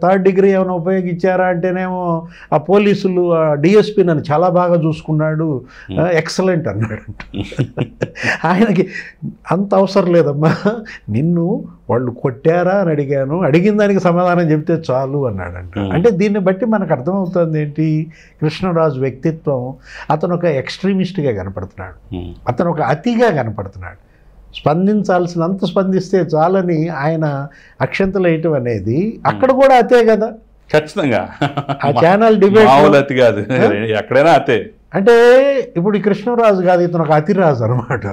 3rd డిగ్రీ ఏమైనా ఉపయోగించారా అంటేనేమో ఆ పోలీసులు డిఎస్పీ నన్ను చాలా బాగా చూసుకున్నాడు, ఎక్సలెంట్ అన్నాడంట. ఆయనకి అంత అవసరం లేదమ్మా, నిన్ను వాళ్ళు కొట్టారా అని అడిగాను, అడిగిన దానికి సమాధానం చెప్తే చాలు అన్నాడంట. అంటే దీన్ని బట్టి మనకు అర్థమవుతుంది ఏంటి, కృష్ణరాజు వ్యక్తిత్వం, అతను ఒక ఎక్స్ట్రీమిస్ట్గా కనపడుతున్నాడు, అతను ఒక అతిగా కనపడుతున్నాడు. స్పందించాల్సినంత స్పందిస్తే చాలని ఆయన అక్షంతలు వేయటం అనేది అక్కడ కూడా అతే కదా. ఖచ్చితంగా ఆ ఛానల్ డిబేట్ అతి కాదు, ఎక్కడైనా అతే. అంటే ఇప్పుడు ఈ కృష్ణరాజు కాదు, ఇతను ఒక అతిరాజు అనమాట.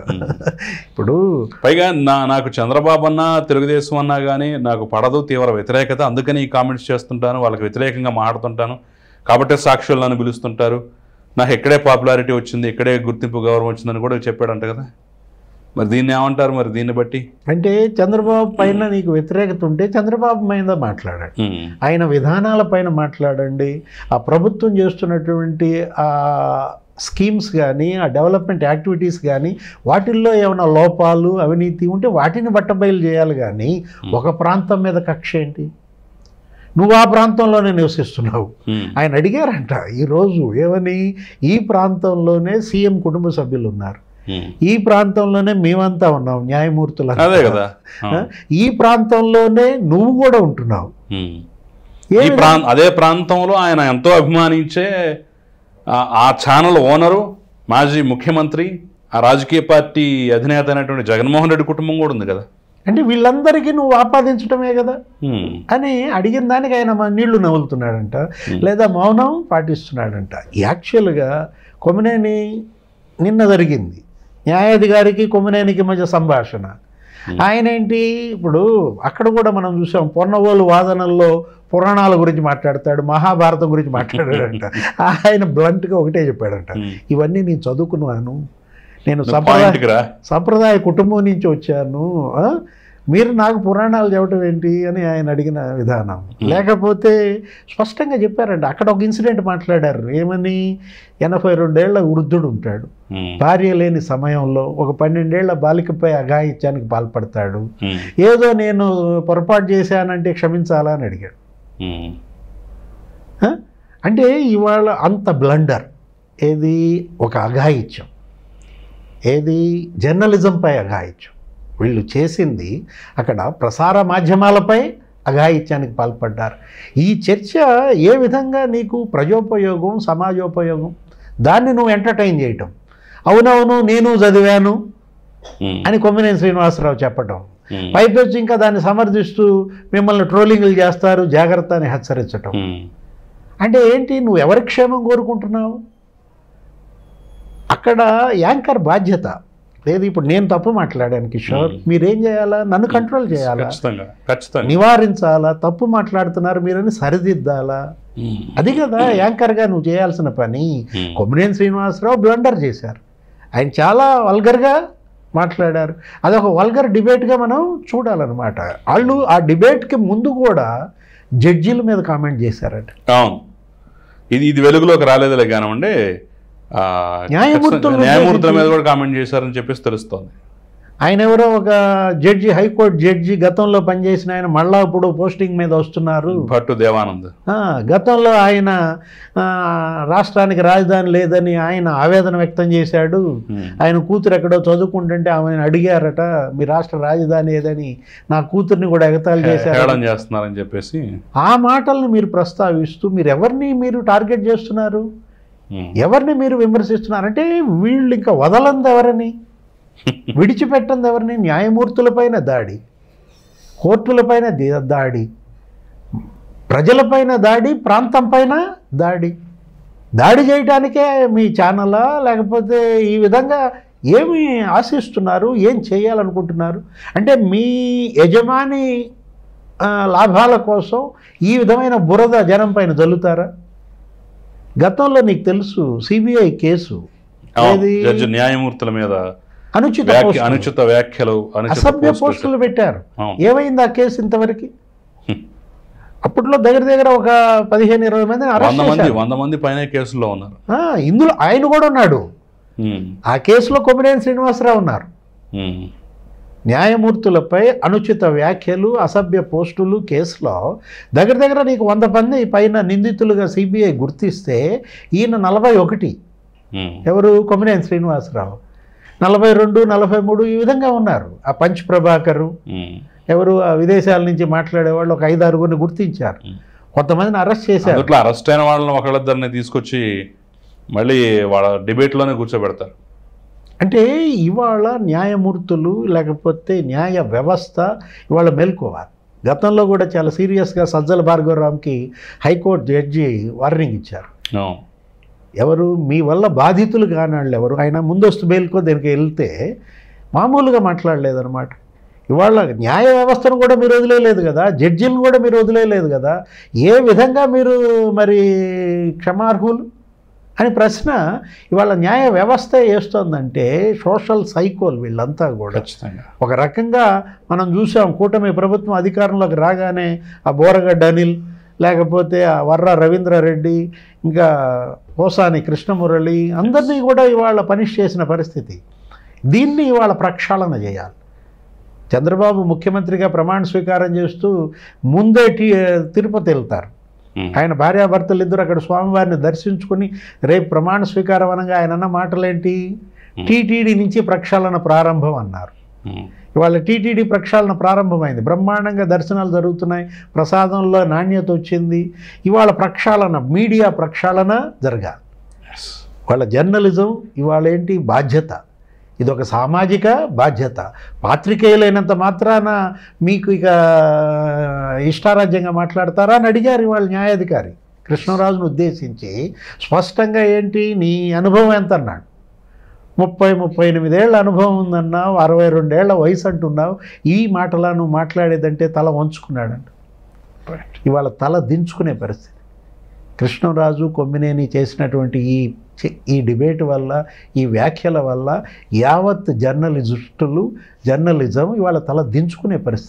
ఇప్పుడు పైగా నాకు చంద్రబాబు అన్నా తెలుగుదేశం అన్నా కానీ నాకు పడదు, తీవ్ర వ్యతిరేకత, అందుకని ఈ కామెంట్స్ చేస్తుంటాను, వాళ్ళకి వ్యతిరేకంగా మాట్లాడుతుంటాను, కాబట్టే సాక్షులు నన్ను పిలుస్తుంటారు, నాకు ఇక్కడే పాపులారిటీ వచ్చింది, ఇక్కడే గుర్తింపు గౌరవం వచ్చిందని కూడా చెప్పాడంట కదా. మరి దీన్ని ఏమంటారు? మరి దీన్ని బట్టి అంటే చంద్రబాబు పైన నీకు వ్యతిరేకత ఉంటే చంద్రబాబు మీద మాట్లాడండి, ఆయన విధానాల పైన మాట్లాడండి, ఆ ప్రభుత్వం చేస్తున్నటువంటి ఆ స్కీమ్స్ కానీ ఆ డెవలప్మెంట్ యాక్టివిటీస్ కానీ వాటిల్లో ఏమైనా లోపాలు అవినీతి ఉంటే వాటిని బట్టబయలు చేయాలి. కానీ ఒక ప్రాంతం మీద కక్ష ఏంటి? నువ్వు ఆ ప్రాంతంలోనే నివసిస్తున్నావు. ఆయన అడిగారంట ఈరోజు ఏమని, ఈ ప్రాంతంలోనే సీఎం కుటుంబ సభ్యులు ఉన్నారు, ఈ ప్రాంతంలోనే మేమంతా ఉన్నాం న్యాయమూర్తులు, అదే కదా, ఈ ప్రాంతంలోనే నువ్వు కూడా ఉంటున్నావు. అదే ప్రాంతంలో ఆయన ఎంతో అభిమానించే ఆ ఛానల్ ఓనరు, మాజీ ముఖ్యమంత్రి, ఆ రాజకీయ పార్టీ అధినేత అయినటువంటి జగన్మోహన్ రెడ్డి కుటుంబం కూడా ఉంది కదా. అంటే వీళ్ళందరికీ నువ్వు ఆపాదించడమే కదా అని అడిగిన దానికి ఆయన నీళ్లు నవ్వులుతున్నాడంట, లేదా మౌనం పాటిస్తున్నాడంట. యాక్చువల్గా కొమ్మినేని నిన్న జరిగింది న్యాయాధికారికి కొమ్మినేనికి మధ్య సంభాషణ. ఆయన ఏంటి ఇప్పుడు అక్కడ కూడా మనం చూసాం, పొన్నవోలు వాదనల్లో పురాణాల గురించి మాట్లాడతాడు, మహాభారతం గురించి మాట్లాడాడంట. ఆయన బ్లంట్గా ఒకటే చెప్పాడంట, ఇవన్నీ నేను చదువుకున్నాను, నేను సంప్రదాయ కుటుంబం నుంచి వచ్చాను, మీరు నాకు పురాణాలు చెప్పడం ఏంటి అని ఆయన అడిగిన విధానం. లేకపోతే స్పష్టంగా చెప్పారంట. అక్కడ ఒక ఇన్సిడెంట్ మాట్లాడారు, ఏమని, 82 ఏళ్ల వృద్ధుడు ఉంటాడు, భార్య లేని సమయంలో ఒక 12 ఏళ్ల బాలికపై అఘాయిత్యానికి పాల్పడతాడు, ఏదో నేను పొరపాటు చేశానంటే క్షమించాలా అని అడిగాడు. అంటే ఇవాళ అంత బ్లండర్ ఏది, ఒక అఘాయిత్యం, ఏది జర్నలిజంపై అఘాయిత్యం. వీళ్ళు చేసింది అక్కడ ప్రసార మాధ్యమాలపై అఘాయిత్యానికి పాల్పడ్డారు. ఈ చర్చ ఏ విధంగా నీకు ప్రజోపయోగం, సమాజోపయోగం, దాన్ని నువ్వు ఎంటర్టైన్ చేయటం, అవునవును నేను చదివాను అని కొమ్మినేని శ్రీనివాసరావు చెప్పటం, పైపెచ్చి ఇంకా దాన్ని సమర్థిస్తూ మిమ్మల్ని ట్రోలింగ్లు చేస్తారు జాగ్రత్త అని హెచ్చరించటం. అంటే ఏంటి, నువ్వు ఎవరి క్షేమం కోరుకుంటున్నావు? అక్కడ యాంకర్ బాధ్యత. లేదు ఇప్పుడు నేను తప్పు మాట్లాడాను కిషోర్, మీరేం చేయాలా? నన్ను కంట్రోల్ చేయాలా, ఖచ్చితంగా నివారించాలా? తప్పు మాట్లాడుతున్నారు మీరని సరిదిద్దాలా? అది కదా యాంకర్గా నువ్వు చేయాల్సిన పని. కొమ్మినేని శ్రీనివాసరావు బ్లండర్ చేశారు, ఆయన చాలా వల్గర్గా మాట్లాడారు. అదొక వల్గర్ డిబేట్గా మనం చూడాలన్నమాట. వాళ్ళు ఆ డిబేట్కి ముందు కూడా జడ్జీల మీద కామెంట్ చేశారట. అవును, ఇది వెలుగులోకి రాలేదులే కానివ్వండి, న్యాయమూర్తుల మీద కూడా కామెంట్ చేశారని చెప్పేసి తెలుస్తోంది. ఆయన ఎవరో ఒక జడ్జి, హైకోర్టు జడ్జి, గతంలో పనిచేసిన ఆయన మళ్ళా ఇప్పుడు పోస్టింగ్ మీద వస్తున్నారు. భట్టు దేవానంద్ గతంలో ఆయన రాష్ట్రానికి రాజధాని లేదని ఆయన ఆవేదన వ్యక్తం చేశాడు. ఆయన కూతురు ఎక్కడో చదువుకుంటుంటే ఆమెను అడిగారట, మీ రాష్ట్ర రాజధాని ఏదని, నా కూతుర్ని కూడా ఎగతాళి చేస్తున్నారని చెప్పేసి ఆ మాటల్ని మీరు ప్రస్తావిస్తూ మీరు ఎవరిని మీరు టార్గెట్ చేస్తున్నారు, ఎవరిని మీరు విమర్శిస్తున్నారంటే వీళ్ళు ఇంకా వదలంది ఎవరని, విడిచిపెట్టంది ఎవరిని? న్యాయమూర్తులపైన దాడి, కోర్టులపైన దాడి, ప్రజలపైన దాడి, ప్రాంతం పైన దాడి చేయడానికే మీ ఛానలా? లేకపోతే ఈ విధంగా ఏమి ఆశిస్తున్నారు, ఏం చేయాలనుకుంటున్నారు? అంటే మీ యజమాని లాభాల కోసం ఈ విధమైన బురద జనం పైన జల్లుతారా? గతంలో నీకు తెలుసు సిబిఐ కేసు, న్యాయమూర్తుల మీద అనుచిత వ్యాఖ్యలు, అసభ్య పోస్టులు పెట్టారు. ఏమైంది ఆ కేసు ఇంతవరకు? అప్పట్లో దగ్గర ఒక 15-20 మందిని అరెస్ట్ చేశారు. 100 మంది పైన కేసులో ఉన్నారు. ఇందులో ఆయన కూడా ఉన్నాడు. ఆ కేసులో కొమ్మినేని శ్రీనివాసరావు ఉన్నారు. న్యాయమూర్తులపై అనుచిత వ్యాఖ్యలు, అసభ్య పోస్టులు కేసులో దగ్గర నీకు 100 మంది పైన నిందితులుగా సిబిఐ గుర్తిస్తే ఈయన 41. ఎవరు? కొమ్మినేని శ్రీనివాసరావు 42, 43 ఈ విధంగా ఉన్నారు. ఆ పంచ్ ప్రభాకరు, ఎవరు ఆ విదేశాల నుంచి మాట్లాడేవాళ్ళు ఒక 5-6 గుర్తించారు. కొంతమందిని అరెస్ట్ చేశారు. అట్లా అరెస్ట్ అయిన వాళ్ళని ఒకళ్ళిద్దరిని తీసుకొచ్చి మళ్ళీ వాళ్ళ డిబేట్లోనే కూర్చోబెడతారు. అంటే ఇవాళ న్యాయమూర్తులు లేకపోతే న్యాయ వ్యవస్థ ఇవాళ మేల్కోవాలి. గతంలో కూడా చాలా సీరియస్గా సజ్జల భార్గవరావుకి హైకోర్టు జడ్జి వార్నింగ్ ఇచ్చారు. ఎవరు? మీ వల్ల బాధితులు కానాళ్ళు ఎవరు? ఆయన ముందస్తు బెయిల్కో దీనికి వెళ్తే మామూలుగా మాట్లాడలేదన్నమాట. ఇవాళ న్యాయ వ్యవస్థను కూడా మీరు వదిలేయలేదు కదా, జడ్జిలను కూడా మీరు వదిలేయలేదు కదా. ఏ విధంగా మీరు మరి క్షమార్హులు అని ప్రశ్న ఇవాళ న్యాయ వ్యవస్థ వేస్తోందంటే సోషల్ సైకోలు వీళ్ళంతా కూడా. ఒక రకంగా మనం చూసాం, కూటమి ప్రభుత్వం అధికారంలోకి రాగానే ఆ బోరగడ్డ అనిల్, లేకపోతే ఆ వర్ర రవీంద్రారెడ్డి, ఇంకా పోసాని కృష్ణమురళి అందరినీ కూడా ఇవాళ పనిష్ చేసిన పరిస్థితి. దీన్ని ఇవాళ ప్రక్షాళన చేయాలి. చంద్రబాబు ముఖ్యమంత్రిగా ప్రమాణ స్వీకారం చేస్తూ ముందే తిరుపతి వెళ్తారు. ఆయన భార్యాభర్తలు ఇద్దరు అక్కడ స్వామివారిని దర్శించుకుని రేపు ప్రమాణ స్వీకారం అనగా ఆయన అన్న మాటలేంటి? టీటీడీ నుంచి ప్రక్షాళన ప్రారంభం అన్నారు. ఇవాళ టీటీడీ ప్రక్షాళన ప్రారంభమైంది, బ్రహ్మాండంగా దర్శనాలు జరుగుతున్నాయి, ప్రసాదంలో నాణ్యత వచ్చింది. ఇవాళ ప్రక్షాళన, మీడియా ప్రక్షాళన జరగాలి. వాళ్ళ జర్నలిజం ఇవాళ ఏంటి? బాధ్యత. ఇదొక సామాజిక బాధ్యత. పాత్రికేయులైనంత మాత్రాన మీకు ఇక ఇష్టారాజ్యంగా మాట్లాడతారా అని అడిగారు ఇవాళ న్యాయాధికారి కృష్ణరాజును ఉద్దేశించి. స్పష్టంగా ఏంటి నీ అనుభవం ఎంత అన్నాడు. 30-38 ఏళ్ల అనుభవం ఉందన్నావు, 62 ఏళ్ల వయసు అంటున్నావు, ఈ మాటలా నువ్వు మాట్లాడేదంటే తల వంచుకున్నాడంట. ఇవాళ తల దించుకునే పరిస్థితి. కృష్ణరాజు కొమ్మినేని చేసినటువంటి ఈ డిబేట్ వల్ల, ఈ వ్యాఖ్యల వల్ల యావత్ జర్నలిజం ఇవాళ తల దించుకునే పరిస్థితి.